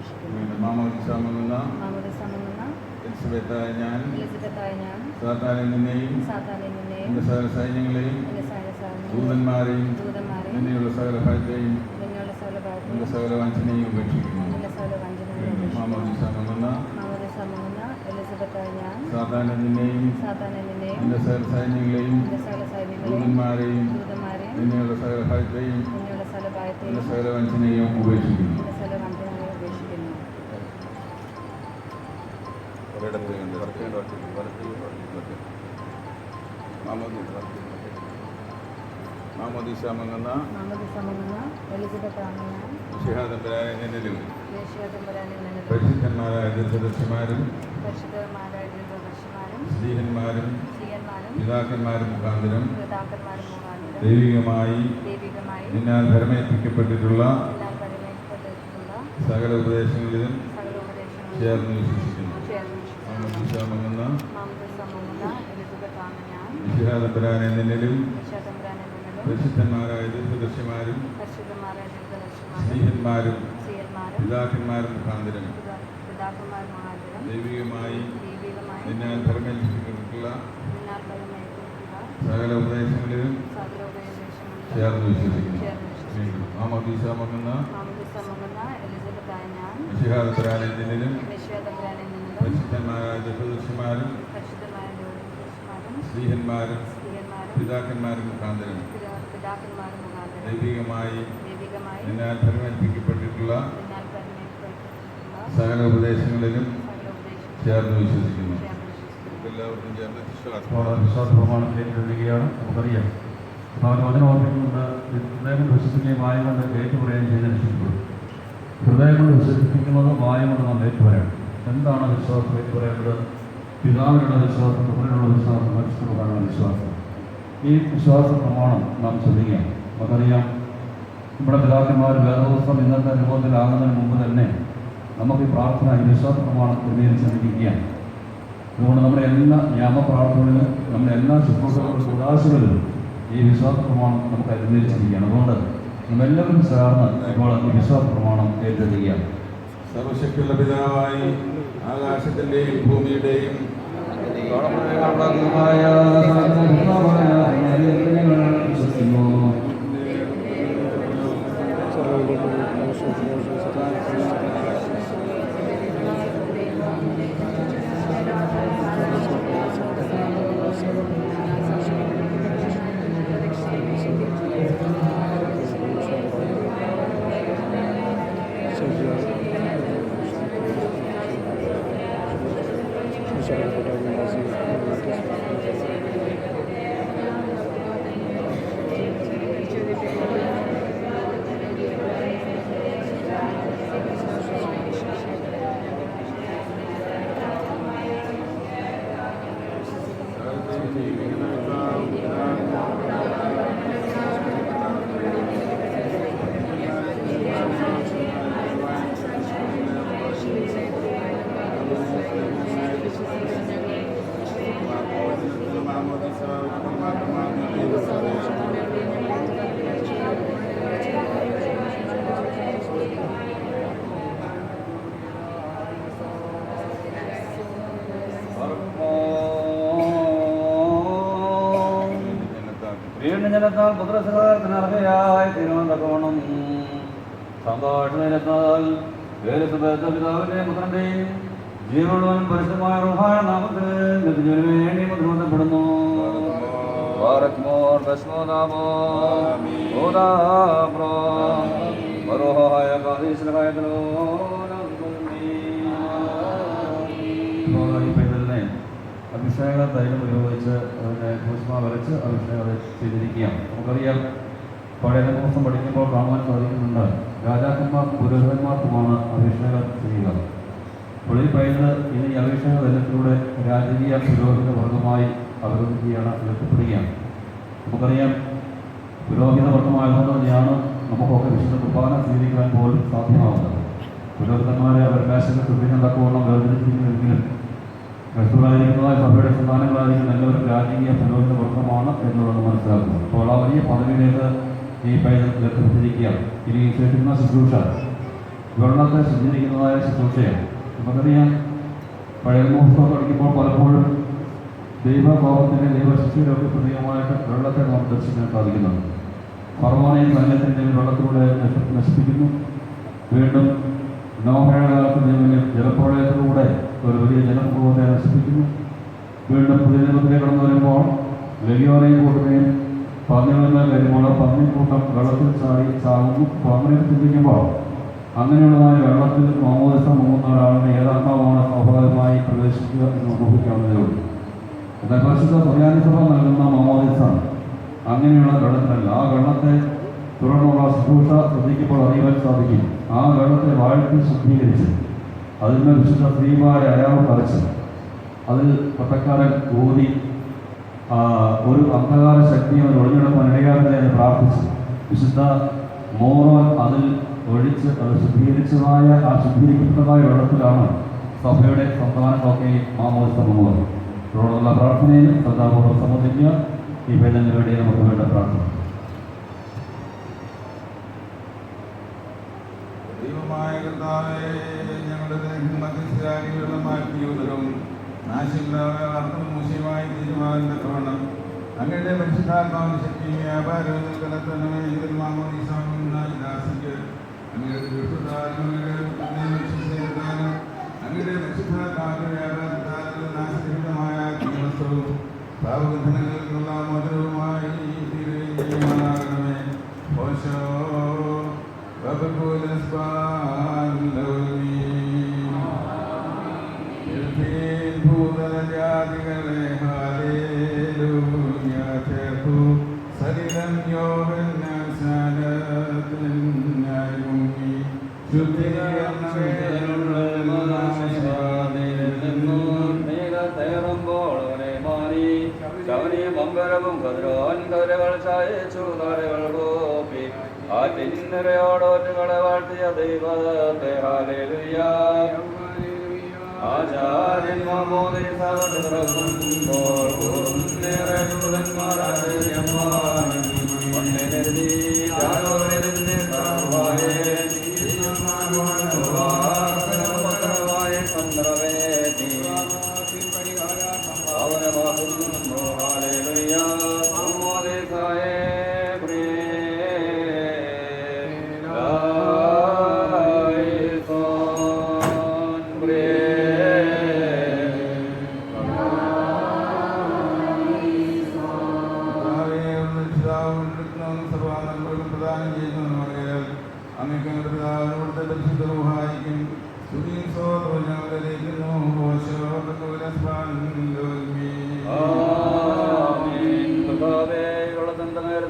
അപേക്ഷിക്കുന്നു. മാമോദിസ മുങ്ങുന്ന എലിസബത്തായ ഞാൻ സാത്താനിൽ നിന്നെയും എന്റെ സകല സൈന്യങ്ങളെയും ദൂതന്മാരെയും നിന്നെയുള്ള സകല ഭയത്തെയും എന്റെ സകല വഞ്ചനയും ഉപേക്ഷിക്കുന്നു. മാമോദിസ മുങ്ങുന്ന എലിസബത്തായ ഞാൻ സാത്താനിൽ നിന്നെയും എന്റെ സകല സൈന്യങ്ങളെയും ദൂതന്മാരെയും നിന്നെയുള്ള സകല ഭയത്തെയും എന്റെ സകല വഞ്ചനയും ഉപേക്ഷിക്കുന്നു. മാമോദിസ മുങ്ങുന്ന എലിസബത്താണ് ഞാൻ വിശുദ്ധതമ്പുരാനെ നിന്നിലും പരിശുദ്ധന്മാരായ ദീർഘദർശിമാരും സ്ത്രീഹന്മാരും പിതാക്കന്മാരും മുഖാന്തരം ദൈവികമായി നിന്നാൽ ഭരമേൽപ്പിക്കപ്പെട്ടിട്ടുള്ള സകല ഉപദേശങ്ങളിലും ചേർന്ന് വിശ്വസിക്കുന്നു. മാമോദിസ മുങ്ങുന്ന വിശുദ്ധതമ്പുരാനെ നിന്നിലും പരിശുദ്ധന്മാരായ ദീർഘദർശിമാരും സ്ത്രീഹന്മാരും പിതാക്കന്മാരും മുഖാന്തരം ദൈവികമായി നിന്നാൽ ഭരമേൽപ്പിക്കപ്പെട്ടിട്ടുള്ള സകല ഉപദേശങ്ങളിലും ചേർന്ന് വിശ്വസിക്കുന്നു. വീണ്ടും മാമോദിസ മുങ്ങുന്ന വിശുദ്ധതമ്പുരാനെ നിന്നിലും പരിശുദ്ധന്മാരായ ദീർഘദർശിമാരും സ്ത്രീഹന്മാരും പിതാക്കന്മാരും മുഖാന്തരം ദൈവികമായി നിന്നാൽ ഭരമേൽപ്പിക്കപ്പെട്ടിട്ടുള്ള സകല ഉപദേശങ്ങളിലും ചേർന്ന് വിശ്വസിക്കുന്നു. എല്ലാവർക്കും ചേർന്ന് വിശ്വാസ പ്രമാണത്തിലേക്ക് എഴുതുകയാണ്. നമുക്കറിയാം അവൻ വചനം ഓർമ്മിക്കുന്നുണ്ട്. ഹൃദയം കൊണ്ട് വിശ്വസിക്കുകയും വായ കൊണ്ട് ഏറ്റുപറയുകയും ചെയ്ത് രക്ഷിക്കപ്പെടും. ഹൃദയം കൊണ്ട് വിശ്വസിക്കുന്നത് വായ കൊണ്ട് നാം ഏറ്റുപറയണം. എന്താണ് വിശ്വാസം ഏറ്റുപറയേണ്ടത്? പിതാവിനുള്ള വിശ്വാസം, പുത്രനുള്ള വിശ്വാസം, പരിശുദ്ധനുള്ള വിശ്വാസം. ഈ വിശ്വാസ പ്രമാണം നാം ശ്രദ്ധിക്കാം. നമുക്കറിയാം നമ്മുടെ പിതാക്കന്മാർ വേദപുസ്തകം ഇന്നത്തെ രൂപത്തിലാകുന്നതിന് മുമ്പ് തന്നെ നമുക്ക് ഈ പ്രാർത്ഥന ഈ വിശ്വാസ പ്രമാണം ക്രമീകരിച്ചിരിക്കുകയാണ്. അതുകൊണ്ട് നമ്മുടെ എല്ലാ യാമപ്രാർത്ഥനകളിലും നമ്മുടെ എല്ലാ ശുശ്രൂഷകളും ഉദാശകളിലും ഈ വിശ്വാസ പ്രമാണം നമുക്ക് ക്രമീകരിച്ചിരിക്കുകയാണ്. അതുകൊണ്ട് നമ്മളെല്ലാവരും ചേർന്ന് ഇപ്പോൾ ഈ വിശ്വാസ പ്രമാണം ഏറ്റെടുക്കുകയാണ്. സർവശക്തിയുള്ള പിതാവായി ആകാശത്തിന്റെയും ഭൂമിയുടെയും ജനത്താൽ പുത്രസഹായത്തിന് അർഹയായി തീരുമാനത്തോണം സന്തോഷത്താൽ പിതാവിന്റെയും പുത്രന്റെയും ജീവനുള്ളവൻ പരിശുദ്ധമായ റൂഹായ നാമത്തിൽ ലഭിച്ചതിനു വേണ്ടി മുദ്രബന്ധപ്പെടുന്നു. അഭിഷേക തൈലം ഉപയോഗിച്ച് അതിനെ ഭൂഷ്മ വരച്ച് അഭിഷേകം ചെയ്തിരിക്കുകയാണ്. നമുക്കറിയാം പഴയ ദിവസം പഠിക്കുമ്പോൾ കാണുവാൻ സാധിക്കുന്നുണ്ട്. രാജാക്കന്മാർക്കും പുരോഹിതന്മാർക്കുമാണ് അഭിഷേകം ചെയ്യുക. അപ്പോൾ ഈ പൈതൽ ഇനി അഭിഷേക തൈലത്തിലൂടെ രാജകീയ പുരോഹിത വർഗമായി അവരോധിക്കുകയാണ്, എത്തിപ്പെടുകയാണ്. നമുക്കറിയാം പുരോഹിത വർഗമായതുകൊണ്ട് തന്നെയാണ് നമുക്കൊക്കെ വിശുദ്ധ കുർബാന സ്വീകരിക്കുവാൻ പോലും സാധ്യമാകുന്നത്. പുരോഹിതന്മാരെ അവകാശങ്ങൾ കൃത്യതക്കവണ്ണം വേർതിരിച്ചിരിക്കുമെങ്കിലും ക്രിസ്തുവായിരിക്കുന്നതായ സഭയുടെ സന്താനങ്ങളായിരിക്കുന്ന എല്ലാവരും രാജകീയ പുരോഹിത വർഗമാണ് എന്നുള്ളത് മനസ്സിലാക്കുന്നു. അപ്പോൾ ആ വലിയ പദവിയിലേക്ക് ഈ പൈതൽ എത്തിച്ചിരിക്കുകയാണ്. ഇനി ശേഷിക്കുന്ന ശുശ്രൂഷ വെള്ളത്തെ ശുദ്ധീകരിക്കുന്നതായ ശുശ്രൂഷയാണ്. നമുക്കറിയാം, പഴയ നിയമം പഠിക്കുമ്പോൾ പലപ്പോഴും ദൈവഭാവത്തിൻ്റെ ദൈവശക്തിയുടെ ഒക്കെ പ്രതീകമായിട്ട് വെള്ളത്തെ നമുക്ക് ദർശിക്കാൻ സാധിക്കുന്നുണ്ട്. ഫറവോനെയും സൈന്യത്തിൻ്റെയും വെള്ളത്തിലൂടെ നശിപ്പിക്കുന്നു. വീണ്ടും നോഹയുടെ കാലത്ത് ദൈവം ജലപ്രളയത്തിലൂടെ ഒരു വലിയ ജലപ്രഭവത്തെ നശിപ്പിക്കുന്നു. വീണ്ടും പുതിയ നിയമത്തിലേക്ക് കടന്നു വരുമ്പോൾ ലഗിയോനെയും കൂട്ടുകയും പന്നികളെല്ലാം വരുമ്പോൾ പന്നിക്കൂട്ടം വെള്ളത്തിൽ ചാകുന്നു. അപ്പോൾ അങ്ങനെ ചിന്തിക്കുമ്പോൾ അങ്ങനെയുള്ളതായ വെള്ളത്തിൽ മാമോദിസ മുങ്ങുന്ന ഒരാളിനെ ഏതാത്മാവാണ് സ്വാഭാവികമായി പ്രവേശിക്കുക എന്ന് ഊഹിക്കാവുന്നതേ ഉള്ളൂ. എന്നാൽ പരിശുദ്ധ സുറിയാനി സഭ നൽകുന്ന മാമോദിസ അങ്ങനെയുള്ള വെള്ളത്തിലല്ല. ആ വെള്ളത്തെ തുടർന്നുള്ള ശുശ്രൂഷ ശ്രദ്ധിക്കുമ്പോൾ അറിയാൻ സാധിക്കും. ആ വെള്ളത്തെ വാഴ്ത്തി ശുദ്ധീകരിച്ച് അതിന്മേൽ വിശുദ്ധ സ്ത്രീമാരെ അയാൾ പറിച്ച് അതിൽ പട്ടക്കാരൻ ഊതി ഒരു അന്ധകാര ശക്തിയെ അവർ ഒഴിഞ്ഞെടുക്കാൻ ഇടയാകട്ടെ എന്ന് പ്രാർത്ഥിച്ചു. വിശുദ്ധ മോറോൻ അതിൽ ഒഴിച്ച് അത് ശുദ്ധീകരിച്ചതായ ആ ശുദ്ധീകരിക്കപ്പെട്ടതായ വെള്ളത്തിലാണ് സഭയുടെ സന്താനങ്ങളൊക്കെ മാമോദിസ മുങ്ങുന്നത്. തുടർന്നുള്ള പ്രാർത്ഥനയിൽ ശ്രദ്ധാപൂർവ്വം സംബന്ധിക്കുക. ഈ ഭേദത്തിന് വേണ്ടി നമുക്ക് വേണ്ട പ്രാർത്ഥന. ദൈവമായ കർത്താവേ, ഞങ്ങളുടെ മധ്യസ്ഥരാളികളുടെ മാറ്റിയുള്ളതും നാശില്ലാത്ത മൂശയുമായി തീരുമാനം അങ്ങയുടെ പരിശുദ്ധാത്മാവിന്റെ ശക്തിയും വ്യാപാരത്തിൽ കലർത്തണമേ. ഇതിൽ മാമോദിസാസിക്ക് അങ്ങയുടെ വിശുദ്ധാത്മാവിനെത്താനും അങ്ങയുടെ പരിശുദ്ധാത്മാവിന്റെ വ്യാപാരത്താൽ നാശരഹിതമായ വസ്ത്രവും പാപബന്ധനങ്ങളിൽ നിന്നുള്ള മോചനവുമായി തീരുകയും ചെയ്യുമാറാകണമേ. ഭൂതജാതികളെ ചേർത്തു സരിതം യോഹന്നായി മുങ്ങി മമ്പരവും കതിരോൻ കതിരകൾ ചായച്ചു കരകൾ കോപ്പി ആറ്റിന്നരയോടോറ്റുകളെ വാഴ്ത്തിയ ദൈവത്തെ ഹല്ലേലൂയ. ആചാര്യൻ മാമോദിസ തുറക്കുമ്പോൾ ഏറെ ദൂതന്മാരായ ഒന്നിനെഴുതി ജാനോരിതിന്റെ സർവായേ ചന്ദ്രവേദി അവനമാകുന്നു. ഹല്ലേലൂയ. മാമോദിസയെ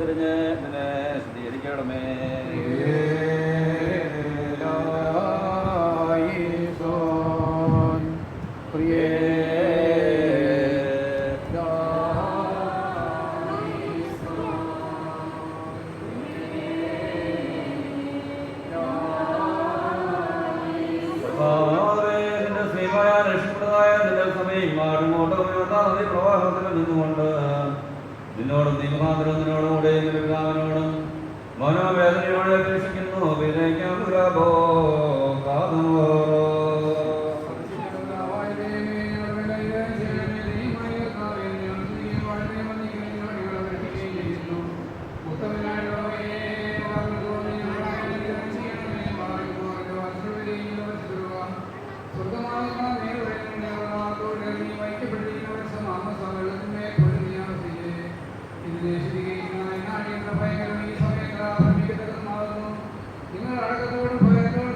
തിരിഞ്ഞ് എന്നെ സ്ഥിരീകരിക്കണമേ. പ്രവാഹത്തിൽ നിന്നുകൊണ്ട് നിന്നോടും നിമുഖാന്തരം നിന്നോടുകൂടെ പിതാവിനോടും മനോവേദനയോടെ അപേക്ഷിക്കുന്നു. വിനയിക്കാമോ നിങ്ങൾ അടക്കത്തോടും ഭയത്തോടും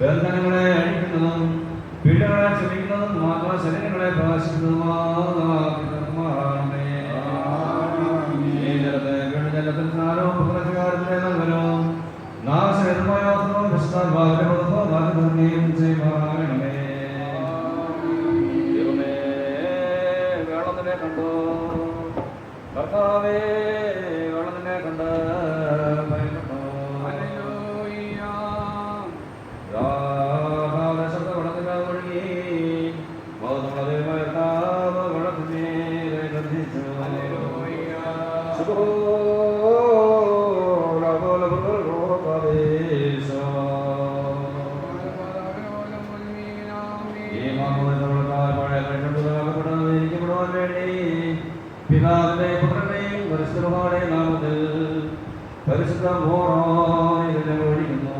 ബന്ധനങ്ങളെ അഴിക്കുന്നതും പീഡകളെ ക്ഷമിക്കുന്നതും ആത്മശരീരങ്ങളെ പ്രകാശിക്കുന്നതുമാണമേ. ഈ ജലത്തെ ജലത്തിൽ സ്നാനവും പുത്രകാരത്തിലെ നൽകലും നാശകരമായ വിശുദ്ധാത്മാവിന്റെ ബോധവും ചെയ്യുമാറണമേ. ദൈവമേ, വേളത്തിനെ കണ്ടു കർത്താവേ, വേളത്തിനെ കണ്ട് ഭയപ്പെട്ടു. ശബ്ദ വെള്ളത്തിനാൽ ഒഴുകി ബോധമുള്ള വെള്ളത്തിനെ ഗർജിച്ചു. പിതാവിന്റെ പുത്രന്റെയും പരിശുദ്ധന്മാരുടെയും നാമത്തിൽ പരിശുദ്ധ മോഹനെ ഒഴിക്കുന്നു.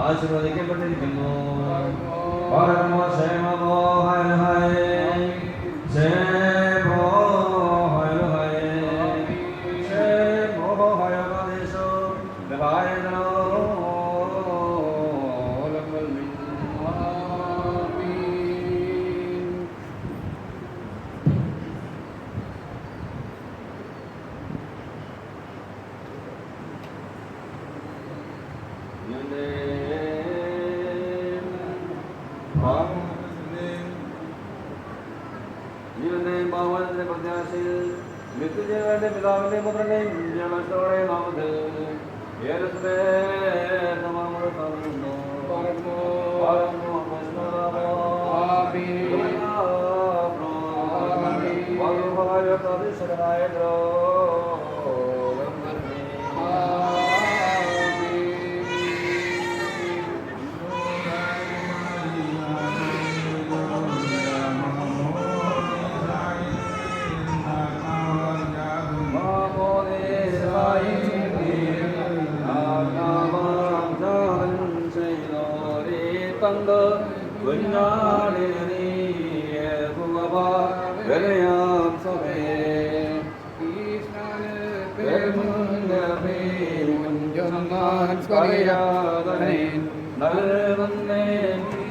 ആശീർവദിക്കപ്പെട്ടിരിക്കുന്നു. ജീവന്റെയും ഭാവനത്തിന്റെ പ്രത്യാശയിൽ നിത്യജീവന്റെ പിതാവിന്റെയും പുത്രന്റെയും ജനത്തോടെ നാമത്തിൽ നല്ല